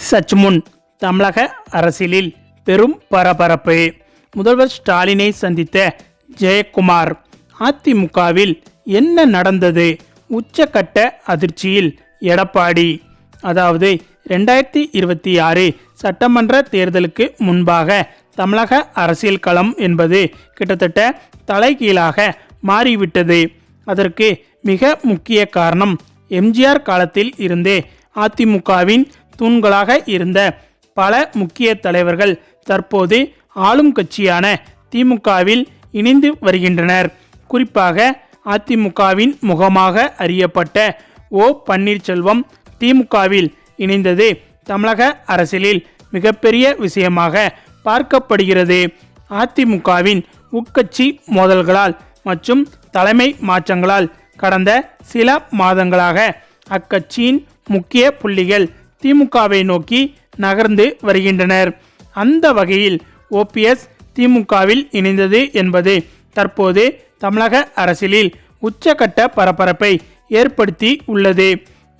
சற்றுமுன் தமிழக அரசியலில் பெரும் பரபரப்பு. முதல்வர் ஸ்டாலினை சந்தித்த ஜெயக்குமார். அதிமுகவில் என்ன நடந்தது? உச்சக்கட்ட அதிர்ச்சியில் எடப்பாடி. அதாவது 2026 சட்டமன்ற தேர்தலுக்கு முன்பாக தமிழக அரசியல் களம் என்பது கிட்டத்தட்ட தலைகீழாக மாறிவிட்டது. அதற்கு மிக முக்கிய காரணம் எம்ஜிஆர் காலத்தில் இருந்தே அதிமுகவின் தூண்களாக இருந்த பல முக்கிய தலைவர்கள் தற்போது ஆளும் கட்சியான திமுகவில் இணைந்து வருகின்றனர். குறிப்பாக அதிமுகவின் முகமாக அறியப்பட்ட ஓ பன்னீர்செல்வம் திமுகவில் இணைந்தது தமிழக அரசியலில் மிகப்பெரிய விஷயமாக பார்க்கப்படுகிறது. அதிமுகவின் உட்கட்சி மோதல்களால் மற்றும் தலைமை மாற்றங்களால் கடந்த சில மாதங்களாக அக்கட்சியின் முக்கிய புள்ளிகள் திமுகவை நோக்கி நகர்ந்து வருகின்றனர். அந்த வகையில் ஓபிஎஸ் திமுகவில் இணைந்தது என்பது தற்போது தமிழக அரசியலில் உச்சக்கட்ட பரபரப்பை ஏற்படுத்தி உள்ளது.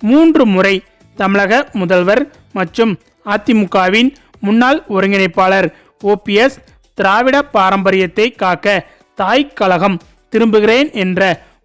3 முறை தமிழக முதல்வர் மற்றும் அதிமுகவின் முன்னாள் ஒருங்கிணைப்பாளர் ஓபிஎஸ் திராவிட பாரம்பரியத்தை காக்க தாய் கழகம் திரும்புகிறேன் என்ற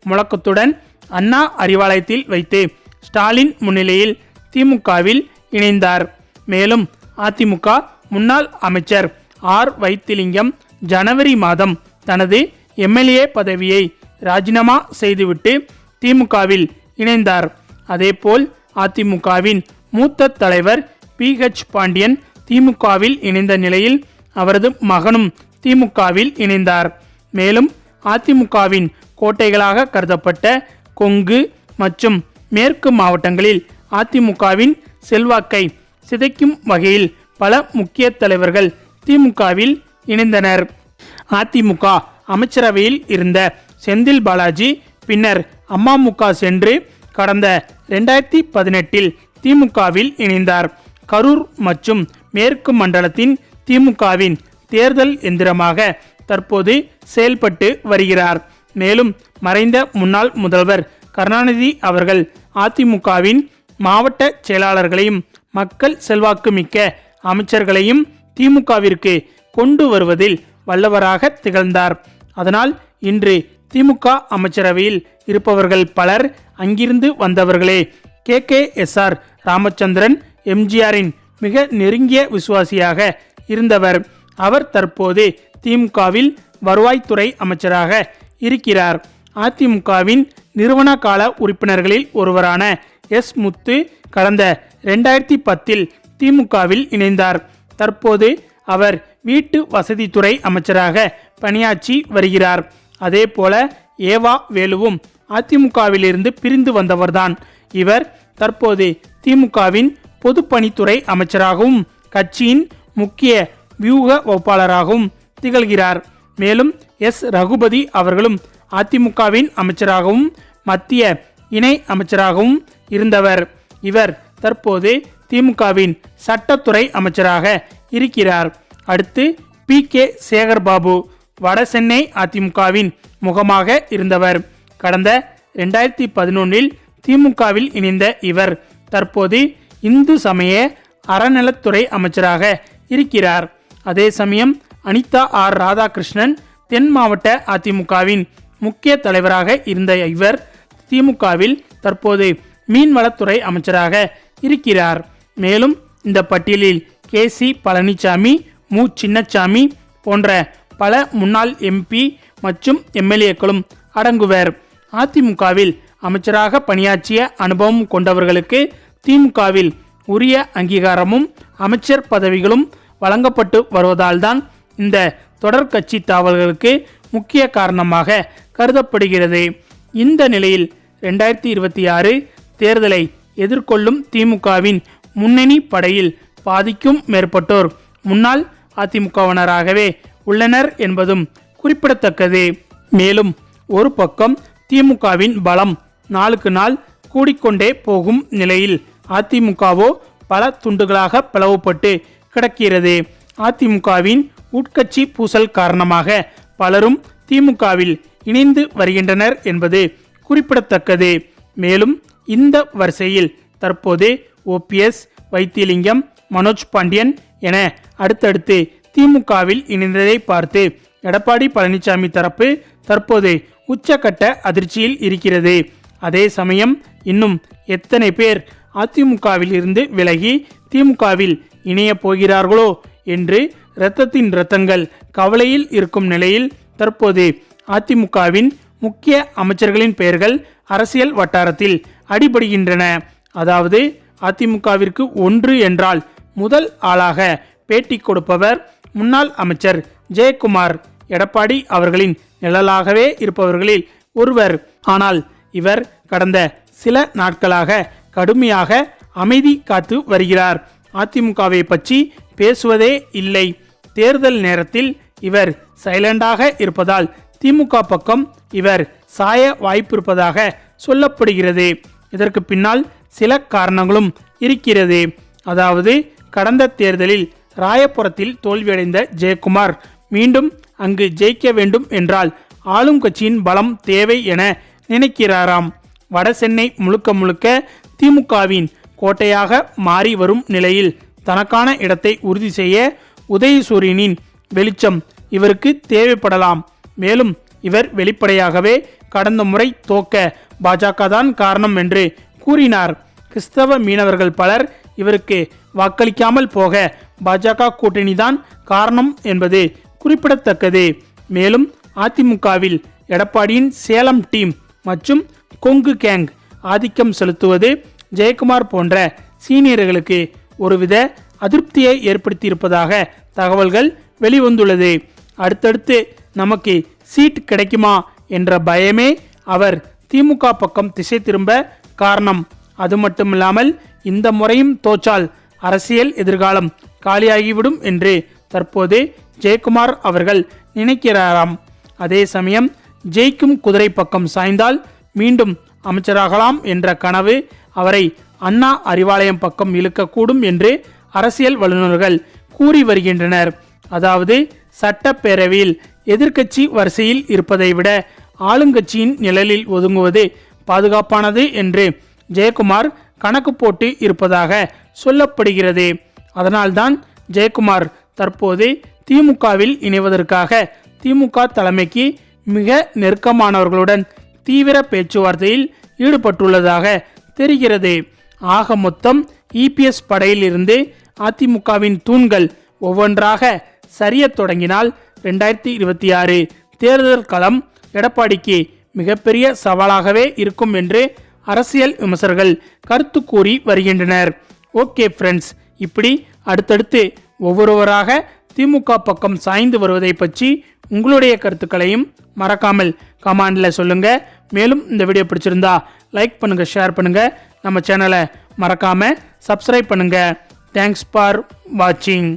முழக்கத்துடன் அண்ணா அறிவாலயத்தில் வைத்து ஸ்டாலின் முன்னிலையில் திமுகவில் இணைந்தார். மேலும் அதிமுக முன்னாள் அமைச்சர் ஆர் வைத்திலிங்கம் ஜனவரி மாதம் தனது எம்எல்ஏ பதவியை ராஜினாமா செய்துவிட்டு திமுகவில் இணைந்தார். அதேபோல் அதிமுகவின் மூத்த தலைவர் PH பாண்டியன் திமுகவில் இணைந்த நிலையில் அவரது மகனும் திமுகவில் இணைந்தார். மேலும் அதிமுகவின் கோட்டைகளாக கருதப்பட்ட கொங்கு மற்றும் மேற்கு மாவட்டங்களில் அதிமுகவின் செல்வாக்கை சிதைக்கும் வகையில் பல முக்கிய தலைவர்கள் திமுகவில் இணைந்தனர். அதிமுக அமைச்சரவையில் இருந்த செந்தில் பாலாஜி பின்னர் அமமுக சென்று கடந்த 2018 திமுகவில் இணைந்தார். கரூர் மற்றும் மேற்கு மண்டலத்தின் திமுகவின் தேர்தல் எந்திரமாக தற்போது செயல்பட்டு வருகிறார். மேலும் மறைந்த முன்னாள் முதல்வர் கருணாநிதி அவர்கள் அதிமுகவின் மாவட்ட செயலாளர்களையும் மக்கள் செல்வாக்கு மிக்க அமைச்சர்களையும் திமுகவிற்கு கொண்டு வருவதில் வல்லவராக திகழ்ந்தார். அதனால் இன்று திமுக அமைச்சரவையில் இருப்பவர்கள் பலர் அங்கிருந்து வந்தவர்களே. KKSR ராமச்சந்திரன் எம்ஜிஆரின் மிக நெருங்கிய விசுவாசியாக இருந்தவர். அவர் தற்போது திமுகவில் வருவாய்த்துறை அமைச்சராக இருக்கிறார். அதிமுகவின் நிறுவன கால உறுப்பினர்களில் ஒருவரான எஸ் முத்து கடந்த 2010 திமுகவில் இணைந்தார். தற்போது அவர் வீட்டு வசதித்துறை அமைச்சராக பணியாற்றி வருகிறார். அதே போல ஏவா வேலுவும் அதிமுகவிலிருந்து பிரிந்து வந்தவர்தான். இவர் தற்போது திமுகவின் பொதுப்பணித்துறை அமைச்சராகவும் கட்சியின் முக்கிய வியூக வகுப்பாளராகவும் திகழ்கிறார். மேலும் எஸ் ரகுபதி அவர்களும் அதிமுகவின் அமைச்சராகவும் மத்திய இணை அமைச்சராகவும் இருந்தவர். இவர் தற்போது திமுகவின் சட்டத்துறை அமைச்சராக இருக்கிறார். அடுத்து PK சேகர்பாபு வட சென்னை அதிமுகவின் முகமாக இருந்தவர். கடந்த 2011 திமுகவில் இணைந்த இவர் தற்போது இந்து சமய அறநிலத்துறை அமைச்சராக இருக்கிறார். அதே சமயம் அனிதா R ராதாகிருஷ்ணன் தென் மாவட்ட அதிமுகவின் முக்கிய தலைவராக இருந்த இவர் திமுகவில் தற்போது மீன்வளத்துறை அமைச்சராக இருக்கிறார். மேலும் இந்த பட்டியலில் KC பழனிசாமி, மு சின்னசாமி போன்ற பல முன்னாள் MP மற்றும் MLAக்களும் அடங்குவர். அதிமுகவில் அமைச்சராக பணியாற்றிய அனுபவம் கொண்டவர்களுக்கு திமுகவில் உரிய அங்கீகாரமும் அமைச்சர் பதவிகளும் வழங்கப்பட்டு வருவதால் தான் இந்த தொடர் கட்சி தாவல்களுக்கு முக்கிய காரணமாக கருதப்படுகிறது. இந்த நிலையில் 2026 தேர்தலை எதிர்கொள்ளும் திமுகவின் முன்னணி படையில் பாதிக்கும் மேற்பட்டோர் முன்னாள் அதிமுகவினராகவே உள்ளனர் என்பதும் குறிப்பிடத்தக்கது. மேலும் ஒரு பக்கம் திமுகவின் பலம் நாளுக்கு நாள் கூடிக்கொண்டே போகும் நிலையில் அதிமுகவோ பல துண்டுகளாக பிளவுபட்டு கிடக்கிறது. அதிமுகவின் உட்கட்சி பூசல் காரணமாக பலரும் திமுகவில் இணைந்து வருகின்றனர் என்பது குறிப்பிடத்தக்கது. மேலும் இந்த வரிசையில் தற்போது ஓபிஎஸ், வைத்திலிங்கம், மனோஜ் பாண்டியன் என அடுத்தடுத்து திமுகவில் இணைந்ததை பார்த்து எடப்பாடி பழனிசாமி தரப்பு தற்போது உச்சக்கட்ட அதிர்ச்சியில் இருக்கிறது. அதே சமயம் இன்னும் எத்தனை பேர் அதிமுகவில் இருந்து விலகி திமுகவில் இணைய போகிறார்களோ என்று இரத்தத்தின் இரத்தங்கள் கவலையில் இருக்கும் நிலையில் தற்போது அதிமுகவின் முக்கிய அமைச்சர்களின் பெயர்கள் அரசியல் வட்டாரத்தில் அடிபடுகின்றன. அதாவது அதிமுகவிற்கு ஒன்று என்றால் முதல் ஆளாக பேட்டி கொடுப்பவர் முன்னாள் அமைச்சர் ஜெயக்குமார். எடப்பாடி அவர்களின் நிழலாகவே இருப்பவர்களில் ஒருவர். ஆனால் இவர் கடந்த சில நாட்களாக கடுமையாக அமைதி காத்து வருகிறார். அதிமுகவை பற்றி பேசுவதே இல்லை. தேர்தல் நேரத்தில் இவர் சைலண்டாக இருப்பதால் திமுக பக்கம் இவர் சாய வாய்ப்பிருப்பதாக சொல்லப்படுகிறது. இதற்கு பின்னால் சில காரணங்களும் இருக்கிறது. அதாவது கடந்த தேர்தலில் ராயபுரத்தில் தோல்வியடைந்த ஜெயக்குமார் மீண்டும் அங்கு ஜெயிக்க வேண்டும் என்றால் ஆளும் கட்சியின் பலம் தேவை என நினைக்கிறாராம். வட சென்னை முழுக்க முழுக்க திமுகவின் கோட்டையாக மாறி வரும் நிலையில் தனக்கான இடத்தை உறுதி செய்ய உதயசூரியனின் வெளிச்சம் இவருக்கு தேவைப்படலாம். மேலும் இவர் வெளிப்படையாகவே கடந்த முறை தோக்க பாஜக தான் காரணம் என்று கூறினார். கிறிஸ்தவ மீனவர்கள் பலர் இவருக்கு வாக்களிக்காமல் போக பாஜக கூட்டணி தான் காரணம் என்பது குறிப்பிடத்தக்கது. மேலும் அதிமுகவில் எடப்பாடியின் சேலம் டீம் மற்றும் கொங்கு கேங் ஆதிக்கம் செலுத்துவது ஜெயக்குமார் போன்ற சீனியர்களுக்கு ஒருவித அதிருப்தியை ஏற்படுத்தியிருப்பதாக தகவல்கள் வெளிவந்துள்ளது. அடுத்தடுத்து நமக்கு சீட் கிடைக்குமா என்ற பயமே அவர் திமுக பக்கம் திசை திரும்ப காரணம். அது மட்டுமில்லாமல் இந்த முறையும் தோற்றால் அரசியல் எதிர்காலம் காலியாகிவிடும் என்று தற்போது ஜெயக்குமார் அவர்கள் நினைக்கிறாராம். அதே சமயம் ஜெயிக்கும் குதிரை பக்கம் சாய்ந்தால் மீண்டும் அமைச்சராகலாம் என்ற கனவு அவரை அண்ணா அறிவாலயம் பக்கம் இழுக்கக்கூடும் என்று அரசியல் வல்லுநர்கள் கூறி வருகின்றனர். அதாவது சட்டப்பேரவையில் எதிர்க்கட்சி வரிசையில் இருப்பதை விட ஆளுங்கட்சியின் நிழலில் ஒதுங்குவது பாதுகாப்பானது என்று ஜெயக்குமார் கணக்கு போட்டு இருப்பதாக சொல்லப்படுகிறது. அதனால்தான் ஜெயக்குமார் தற்போது திமுகவில் இணைவதற்காக திமுக தலைமைக்கு மிக நெருக்கமானவர்களுடன் தீவிர பேச்சுவார்த்தையில் ஈடுபட்டுள்ளதாக தெரிகிறது. ஆக மொத்தம் இபிஎஸ் படையில் இருந்து அதிமுகவின் தூண்கள் ஒவ்வொன்றாக சரிய தொடங்கினால் 2026 தேர்தல் களம் எடப்பாடிக்கு மிகப்பெரிய சவாலாகவே இருக்கும் என்று அரசியல் விமர்சகர்கள் கருத்து கூறி வருகின்றனர். ஓகே ஃப்ரெண்ட்ஸ், இப்படி அடுத்தடுத்து ஒவ்வொருவராக திமுக பக்கம் சாய்ந்து வருவதை பற்றி உங்களுடைய கருத்துக்களையும் மறக்காமல் கமெண்ட்ல சொல்லுங்க. மேலும் இந்த வீடியோ பிடிச்சிருந்தா லைக் பண்ணுங்க, ஷேர் பண்ணுங்க, நம்ம சேனலை மறக்காம சப்ஸ்கிரைப் பண்ணுங்க. தேங்க்ஸ் ஃபார் வாட்சிங்.